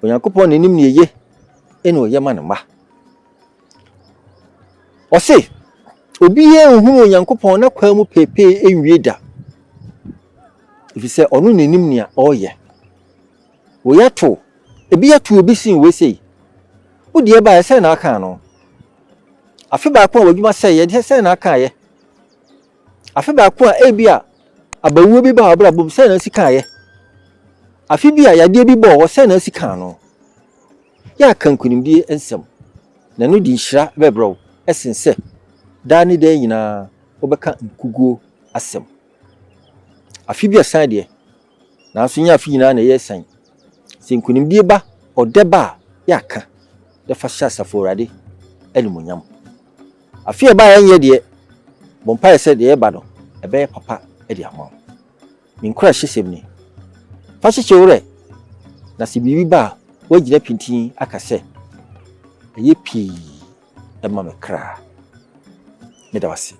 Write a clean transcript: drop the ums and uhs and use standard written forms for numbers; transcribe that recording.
Onyankopɔn Na Onim ne ye ene oyema ne ma. Ose obi ye nhunu Onyankopɔn na kwa mu pepe enwie da. Ifise onu Na Onim ne oye. Wo yato ebi yato obi sin we sei. Wo de ba ye se na aka no. Afi ba ko wadwuma se ye de se na aka ye. Afi ba ko ebi a abawuo bi ba abrabo se na sika ye. Afi bi a yade bi bo wo se na sika no. Ya kankunimdie nsem. Na no di nhira bebro esense. Da ni da nyina obeka nkuguo asem. Afi bi asan de. Na so nya afi nyina na ye san. Sinkunimdie ba odeba ya ka. De fa sha saforade elimonyam. Afi e ba ye de bompa se de e ba no ebe papa e de amon. Minkura hyesem ni. Fa hyehye wore na se bibi ba wagina pintin akase. Eye pii e ma me kra. Me da wase.